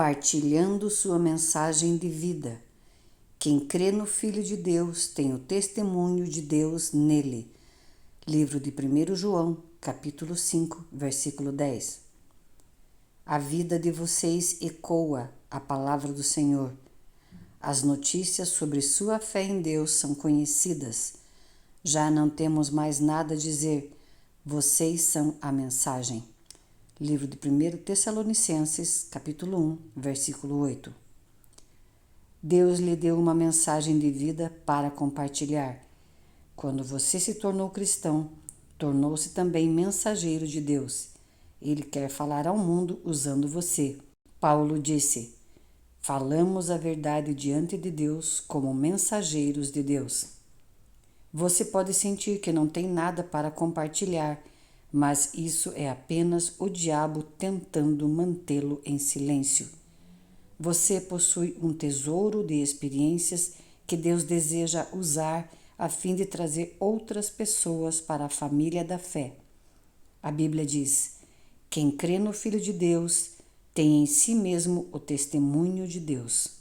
partilhando sua mensagem de vida. Quem crê no Filho de Deus tem o testemunho de Deus nele. Livro de 1 João, capítulo 5, versículo 10. A vida de vocês ecoa a palavra do Senhor. As notícias sobre sua fé em Deus são conhecidas. Já não temos mais nada a dizer. Vocês são a mensagem. Livro de 1 Tessalonicenses, capítulo 1, versículo 8. Deus lhe deu uma mensagem de vida para compartilhar. Quando você se tornou cristão, tornou-se também mensageiro de Deus. Ele quer falar ao mundo usando você. Paulo disse: falamos a verdade diante de Deus como mensageiros de Deus. Você pode sentir que não tem nada para compartilhar, mas isso é apenas o diabo tentando mantê-lo em silêncio. Você possui um tesouro de experiências que Deus deseja usar a fim de trazer outras pessoas para a família da fé. A Bíblia diz: quem crê no Filho de Deus tem em si mesmo o testemunho de Deus.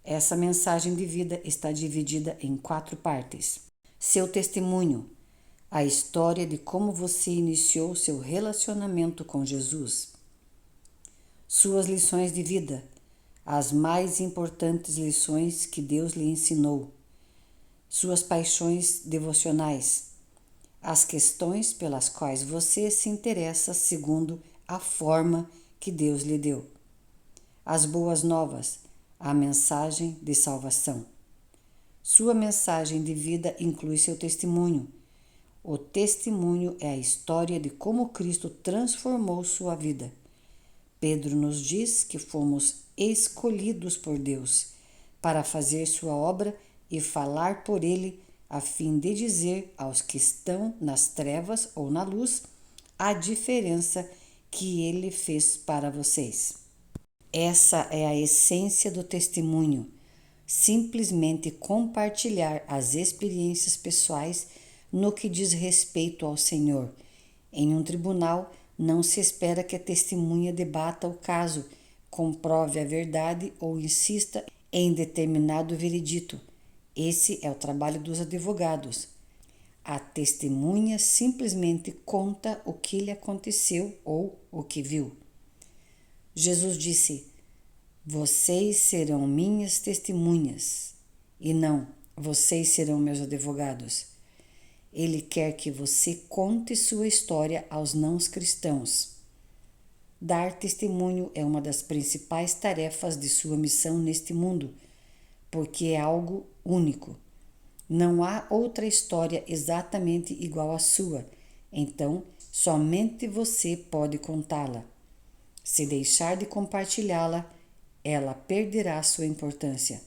Essa mensagem de vida está dividida em 4 partes. Seu testemunho, a história de como você iniciou seu relacionamento com Jesus. Suas lições de vida, as mais importantes lições que Deus lhe ensinou. Suas paixões devocionais, as questões pelas quais você se interessa segundo a forma que Deus lhe deu. As boas novas, a mensagem de salvação. Sua mensagem de vida inclui seu testemunho. O testemunho é a história de como Cristo transformou sua vida. Pedro nos diz que fomos escolhidos por Deus para fazer sua obra e falar por ele, a fim de dizer aos que estão nas trevas ou na luz a diferença que ele fez para vocês. Essa é a essência do testemunho. Simplesmente compartilhar as experiências pessoais no que diz respeito ao Senhor. Em um tribunal, não se espera que a testemunha debata o caso, comprove a verdade ou insista em determinado veredito. Esse é o trabalho dos advogados. A testemunha simplesmente conta o que lhe aconteceu ou o que viu. Jesus disse: vocês serão minhas testemunhas, e não, vocês serão meus advogados. Ele quer que você conte sua história aos não-cristãos. Dar testemunho é uma das principais tarefas de sua missão neste mundo, porque é algo único. Não há outra história exatamente igual à sua, então somente você pode contá-la. Se deixar de compartilhá-la, ela perderá sua importância.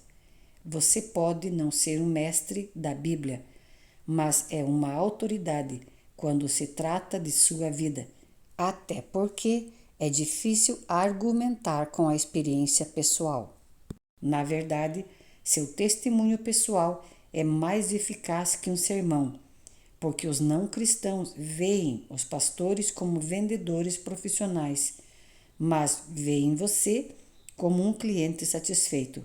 Você pode não ser um mestre da Bíblia, mas é uma autoridade quando se trata de sua vida, até porque é difícil argumentar com a experiência pessoal. Na verdade, seu testemunho pessoal é mais eficaz que um sermão, porque os não cristãos veem os pastores como vendedores profissionais, mas veem você como um cliente satisfeito.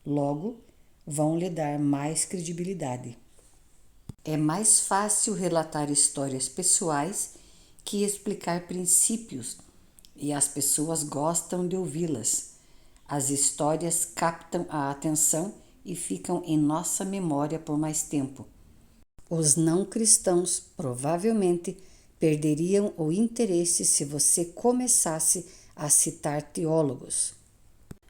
Logo, vão lhe dar mais credibilidade. É mais fácil relatar histórias pessoais que explicar princípios, e as pessoas gostam de ouvi-las. As histórias captam a atenção e ficam em nossa memória por mais tempo. Os não cristãos provavelmente perderiam o interesse se você começasse a citar teólogos.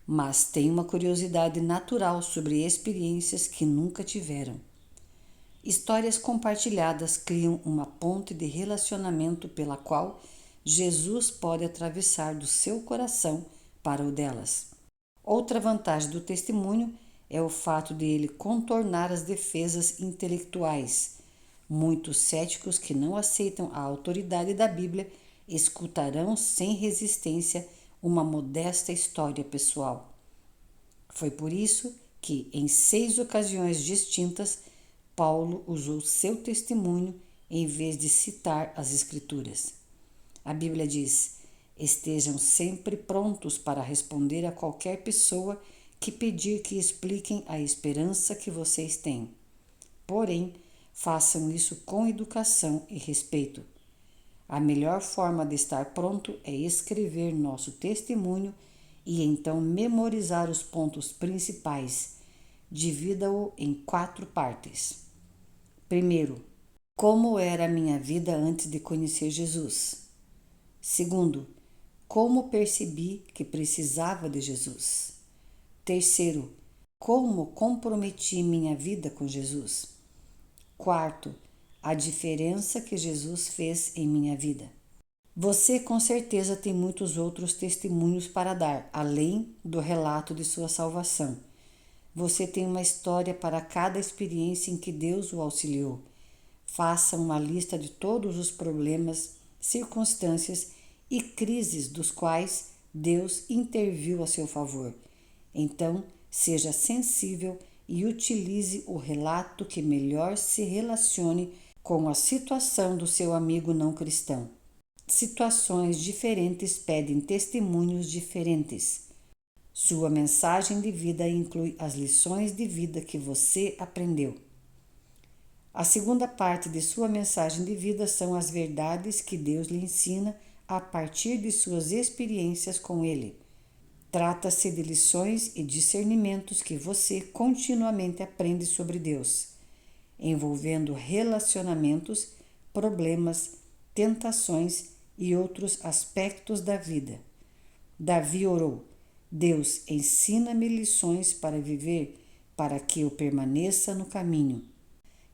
Mas tem uma curiosidade natural sobre experiências que nunca tiveram. Histórias compartilhadas criam uma ponte de relacionamento pela qual Jesus pode atravessar do seu coração para o delas. Outra vantagem do testemunho é o fato de ele contornar as defesas intelectuais. Muitos céticos que não aceitam a autoridade da Bíblia escutarão sem resistência uma modesta história pessoal. Foi por isso que, em 6 ocasiões distintas, Paulo usou seu testemunho em vez de citar as Escrituras. A Bíblia diz: Estejam sempre prontos para responder a qualquer pessoa que pedir que expliquem a esperança que vocês têm. Porém, façam isso com educação e respeito. A melhor forma de estar pronto é escrever nosso testemunho e então memorizar os pontos principais. Divida-o em 4 partes. Primeiro, como era a minha vida antes de conhecer Jesus? Segundo, como percebi que precisava de Jesus? Terceiro, como comprometi minha vida com Jesus? Quarto, a diferença que Jesus fez em minha vida. Você com certeza tem muitos outros testemunhos para dar, além do relato de sua salvação. Você tem uma história para cada experiência em que Deus o auxiliou. Faça uma lista de todos os problemas, circunstâncias e crises dos quais Deus interviu a seu favor. Então, seja sensível e utilize o relato que melhor se relacione com a situação do seu amigo não cristão. Situações diferentes pedem testemunhos diferentes. Sua mensagem de vida inclui as lições de vida que você aprendeu. A segunda parte de sua mensagem de vida são as verdades que Deus lhe ensina a partir de suas experiências com Ele. Trata-se de lições e discernimentos que você continuamente aprende sobre Deus, envolvendo relacionamentos, problemas, tentações e outros aspectos da vida. Davi orou: Deus, ensina-me lições para viver, para que eu permaneça no caminho.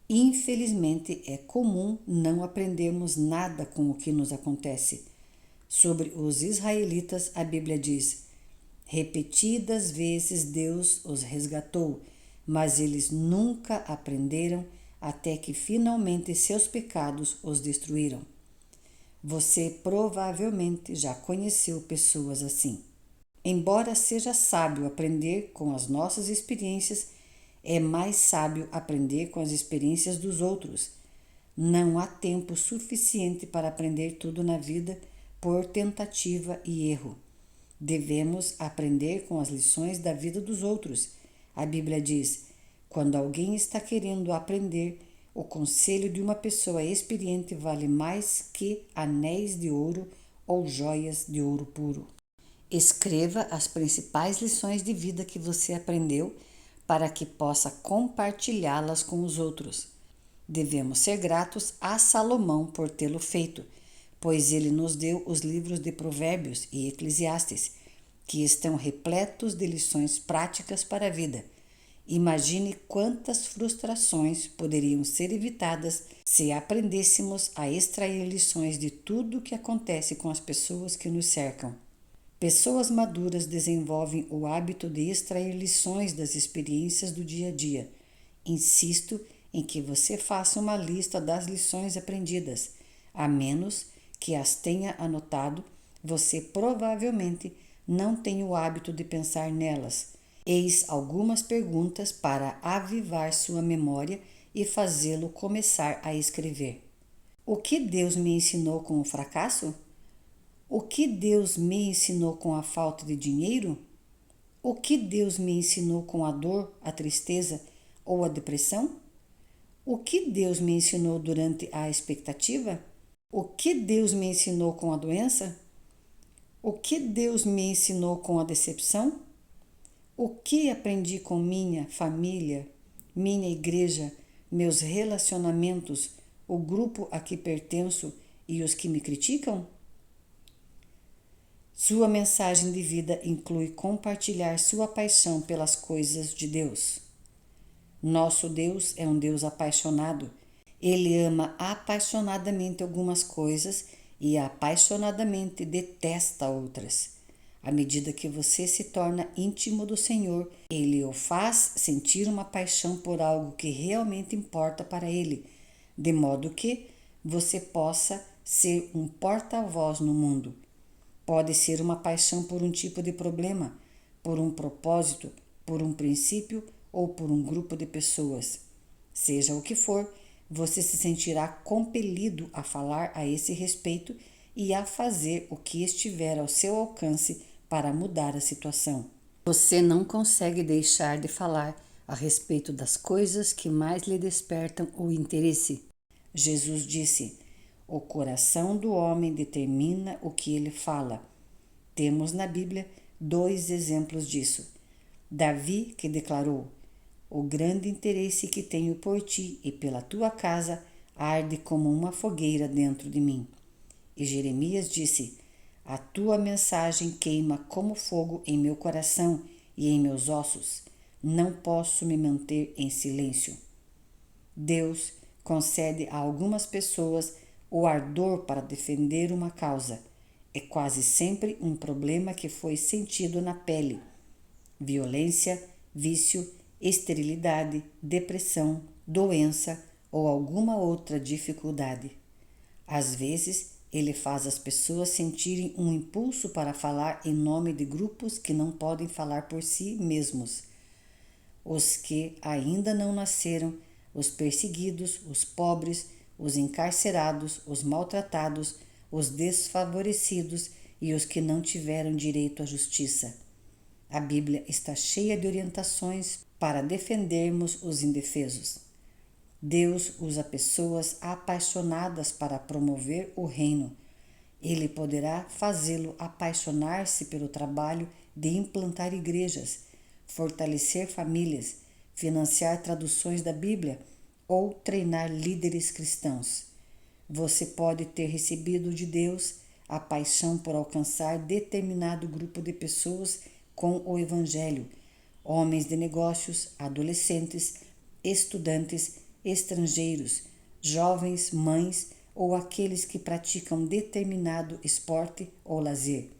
Infelizmente, é comum não aprendermos nada com o que nos acontece. Sobre os israelitas, a Bíblia diz: repetidas vezes Deus os resgatou, mas eles nunca aprenderam até que finalmente seus pecados os destruíram. Você provavelmente já conheceu pessoas assim. Embora seja sábio aprender com as nossas experiências, é mais sábio aprender com as experiências dos outros. Não há tempo suficiente para aprender tudo na vida por tentativa e erro. Devemos aprender com as lições da vida dos outros. A Bíblia diz: quando alguém está querendo aprender, o conselho de uma pessoa experiente vale mais que anéis de ouro ou joias de ouro puro. Escreva as principais lições de vida que você aprendeu para que possa compartilhá-las com os outros. Devemos ser gratos a Salomão por tê-lo feito, pois ele nos deu os livros de Provérbios e Eclesiastes, que estão repletos de lições práticas para a vida. Imagine quantas frustrações poderiam ser evitadas se aprendêssemos a extrair lições de tudo o que acontece com as pessoas que nos cercam. Pessoas maduras desenvolvem o hábito de extrair lições das experiências do dia a dia. Insisto em que você faça uma lista das lições aprendidas. A menos que as tenha anotado, você provavelmente não tem o hábito de pensar nelas. Eis algumas perguntas para avivar sua memória e fazê-lo começar a escrever. O que Deus me ensinou com o fracasso? O que Deus me ensinou com a falta de dinheiro? O que Deus me ensinou com a dor, a tristeza ou a depressão? O que Deus me ensinou durante a expectativa? O que Deus me ensinou com a doença? O que Deus me ensinou com a decepção? O que aprendi com minha família, minha igreja, meus relacionamentos, o grupo a que pertenço e os que me criticam? Sua mensagem de vida inclui compartilhar sua paixão pelas coisas de Deus. Nosso Deus é um Deus apaixonado. Ele ama apaixonadamente algumas coisas e apaixonadamente detesta outras. À medida que você se torna íntimo do Senhor, Ele o faz sentir uma paixão por algo que realmente importa para Ele, de modo que você possa ser um porta-voz no mundo. Pode ser uma paixão por um tipo de problema, por um propósito, por um princípio ou por um grupo de pessoas. Seja o que for, você se sentirá compelido a falar a esse respeito e a fazer o que estiver ao seu alcance para mudar a situação. Você não consegue deixar de falar a respeito das coisas que mais lhe despertam o interesse. Jesus disse: o coração do homem determina o que ele fala. Temos na Bíblia 2 exemplos disso. Davi, que declarou: o grande interesse que tenho por ti e pela tua casa arde como uma fogueira dentro de mim. E Jeremias disse: a tua mensagem queima como fogo em meu coração e em meus ossos. Não posso me manter em silêncio. Deus concede a algumas pessoas o ardor para defender uma causa. É quase sempre um problema que foi sentido na pele. Violência, vício, esterilidade, depressão, doença ou alguma outra dificuldade. Às vezes, ele faz as pessoas sentirem um impulso para falar em nome de grupos que não podem falar por si mesmos. Os que ainda não nasceram, os perseguidos, os pobres, os encarcerados, os maltratados, os desfavorecidos e os que não tiveram direito à justiça. A Bíblia está cheia de orientações para defendermos os indefesos. Deus usa pessoas apaixonadas para promover o reino. Ele poderá fazê-lo apaixonar-se pelo trabalho de implantar igrejas, fortalecer famílias, financiar traduções da Bíblia ou treinar líderes cristãos. Você pode ter recebido de Deus a paixão por alcançar determinado grupo de pessoas com o Evangelho, homens de negócios, adolescentes, estudantes, estrangeiros, jovens, mães ou aqueles que praticam determinado esporte ou lazer.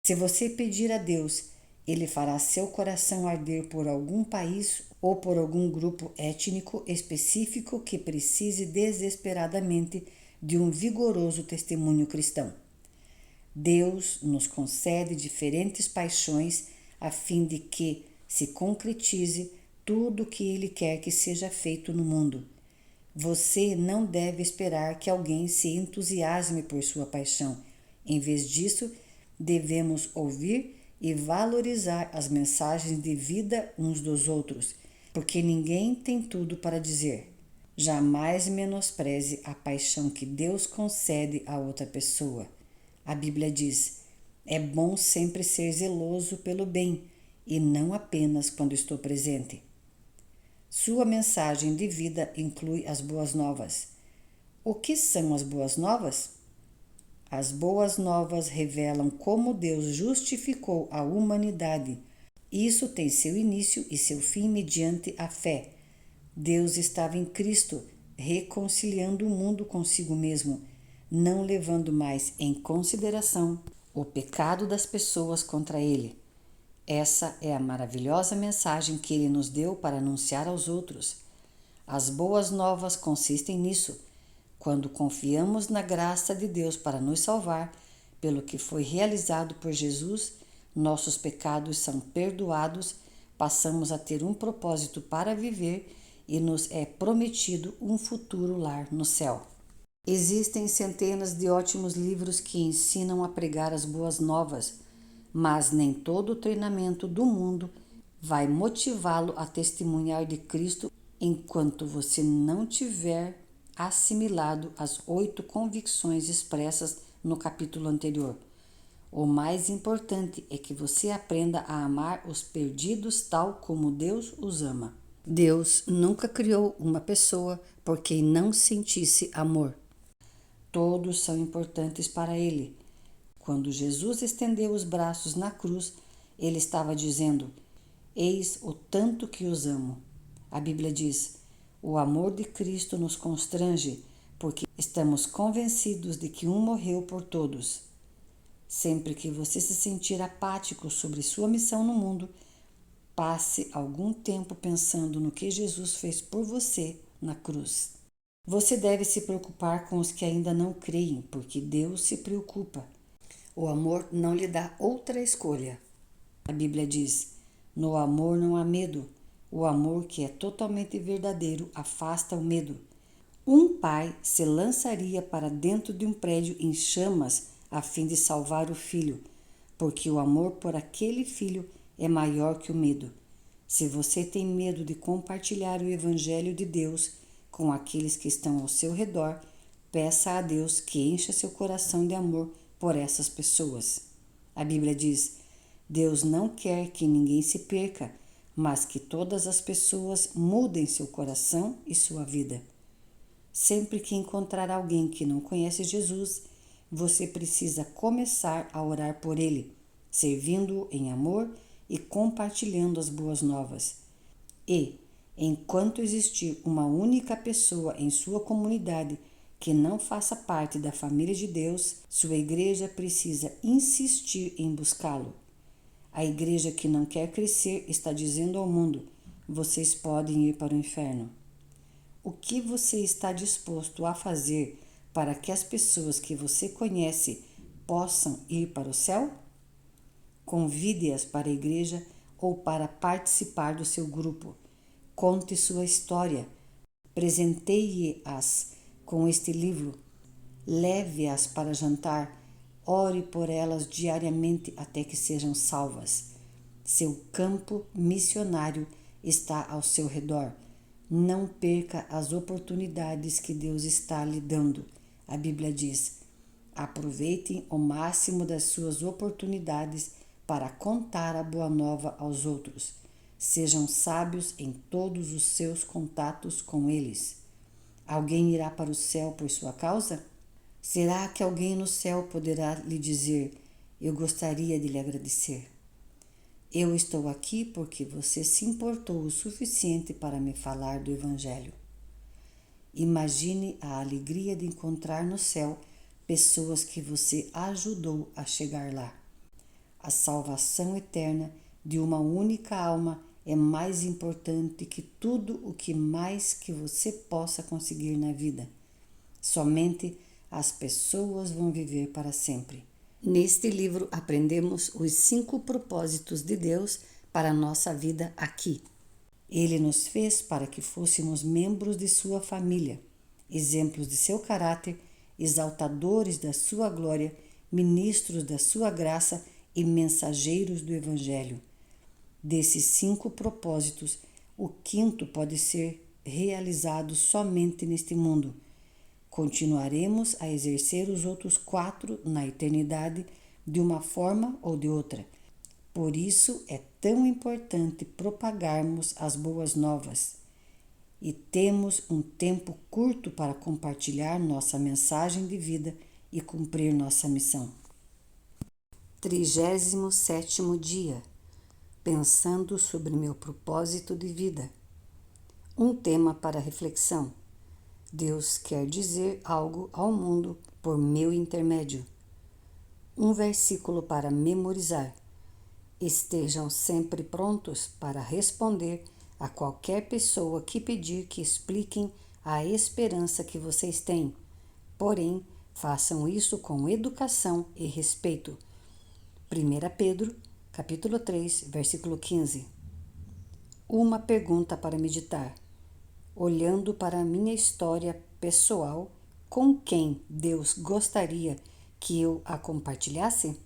Se você pedir a Deus, Ele fará seu coração arder por algum país ou por algum grupo étnico específico que precise desesperadamente de um vigoroso testemunho cristão. Deus nos concede diferentes paixões a fim de que se concretize tudo o que Ele quer que seja feito no mundo. Você não deve esperar que alguém se entusiasme por sua paixão. Em vez disso, devemos ouvir e valorizar as mensagens de vida uns dos outros, porque ninguém tem tudo para dizer. Jamais menospreze a paixão que Deus concede a outra pessoa. A Bíblia diz: é bom sempre ser zeloso pelo bem e não apenas quando estou presente. Sua mensagem de vida inclui as boas novas. O que são as boas novas? As boas novas revelam como Deus justificou a humanidade. Isso tem seu início e seu fim mediante a fé. Deus estava em Cristo, reconciliando o mundo consigo mesmo, não levando mais em consideração o pecado das pessoas contra Ele. Essa é a maravilhosa mensagem que Ele nos deu para anunciar aos outros. As boas novas consistem nisso. Quando confiamos na graça de Deus para nos salvar, pelo que foi realizado por Jesus, nossos pecados são perdoados, passamos a ter um propósito para viver e nos é prometido um futuro lar no céu. Existem centenas de ótimos livros que ensinam a pregar as boas novas, mas nem todo o treinamento do mundo vai motivá-lo a testemunhar de Cristo enquanto você não tiver assimilado as 8 convicções expressas no capítulo anterior. O mais importante é que você aprenda a amar os perdidos tal como Deus os ama. Deus nunca criou uma pessoa por quem não sentisse amor. Todos são importantes para Ele. Quando Jesus estendeu os braços na cruz, Ele estava dizendo: eis o tanto que os amo. A Bíblia diz: o amor de Cristo nos constrange, porque estamos convencidos de que um morreu por todos. Sempre que você se sentir apático sobre sua missão no mundo, passe algum tempo pensando no que Jesus fez por você na cruz. Você deve se preocupar com os que ainda não creem, porque Deus se preocupa. O amor não lhe dá outra escolha. A Bíblia diz: no amor não há medo. O amor que é totalmente verdadeiro afasta o medo. Um pai se lançaria para dentro de um prédio em chamas a fim de salvar o filho, porque o amor por aquele filho é maior que o medo. Se você tem medo de compartilhar o Evangelho de Deus com aqueles que estão ao seu redor, peça a Deus que encha seu coração de amor por essas pessoas. A Bíblia diz: Deus não quer que ninguém se perca, mas que todas as pessoas mudem seu coração e sua vida. Sempre que encontrar alguém que não conhece Jesus, você precisa começar a orar por ele, servindo-o em amor e compartilhando as boas novas. E, enquanto existir uma única pessoa em sua comunidade que não faça parte da família de Deus, sua igreja precisa insistir em buscá-lo. A igreja que não quer crescer está dizendo ao mundo: vocês podem ir para o inferno. O que você está disposto a fazer para que as pessoas que você conhece possam ir para o céu? Convide-as para a igreja ou para participar do seu grupo. Conte sua história. Presenteie-as com este livro. Leve-as para jantar. Ore por elas diariamente até que sejam salvas. Seu campo missionário está ao seu redor. Não perca as oportunidades que Deus está lhe dando. A Bíblia diz: aproveitem o máximo das suas oportunidades para contar a boa nova aos outros. Sejam sábios em todos os seus contatos com eles. Alguém irá para o céu por sua causa? Será que alguém no céu poderá lhe dizer: eu gostaria de lhe agradecer? Eu estou aqui porque você se importou o suficiente para me falar do Evangelho. Imagine a alegria de encontrar no céu pessoas que você ajudou a chegar lá. A salvação eterna de uma única alma é mais importante que tudo o que mais que você possa conseguir na vida. Somente as pessoas vão viver para sempre. Neste livro aprendemos os 5 propósitos de Deus para a nossa vida aqui. Ele nos fez para que fôssemos membros de sua família, exemplos de seu caráter, exaltadores da sua glória, ministros da sua graça e mensageiros do Evangelho. Desses 5 propósitos, o 5º pode ser realizado somente neste mundo. Continuaremos a exercer os outros 4 na eternidade de uma forma ou de outra. Por isso é tão importante propagarmos as boas novas. E temos um tempo curto para compartilhar nossa mensagem de vida e cumprir nossa missão. 37º dia. Pensando sobre meu propósito de vida. Um tema para reflexão. Deus quer dizer algo ao mundo por meu intermédio. Um versículo para memorizar. Estejam sempre prontos para responder a qualquer pessoa que pedir que expliquem a esperança que vocês têm. Porém, façam isso com educação e respeito. 1 Pedro, capítulo 3, versículo 15. Uma pergunta para meditar. Olhando para a minha história pessoal, com quem Deus gostaria que eu a compartilhasse?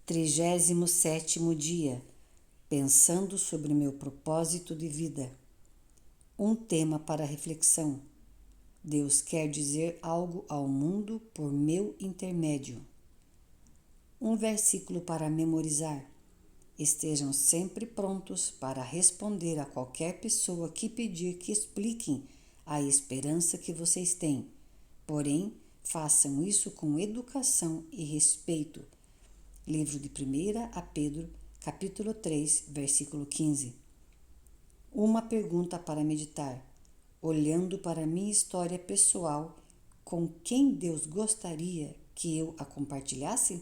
37º dia, pensando sobre meu propósito de vida. Um tema para reflexão. Deus quer dizer algo ao mundo por meu intermédio. Um versículo para memorizar. Estejam sempre prontos para responder a qualquer pessoa que pedir que expliquem a esperança que vocês têm. Porém, façam isso com educação e respeito. Livro de 1 a Pedro, capítulo 3, versículo 15. Uma pergunta para meditar. Olhando para minha história pessoal, com quem Deus gostaria que eu a compartilhasse?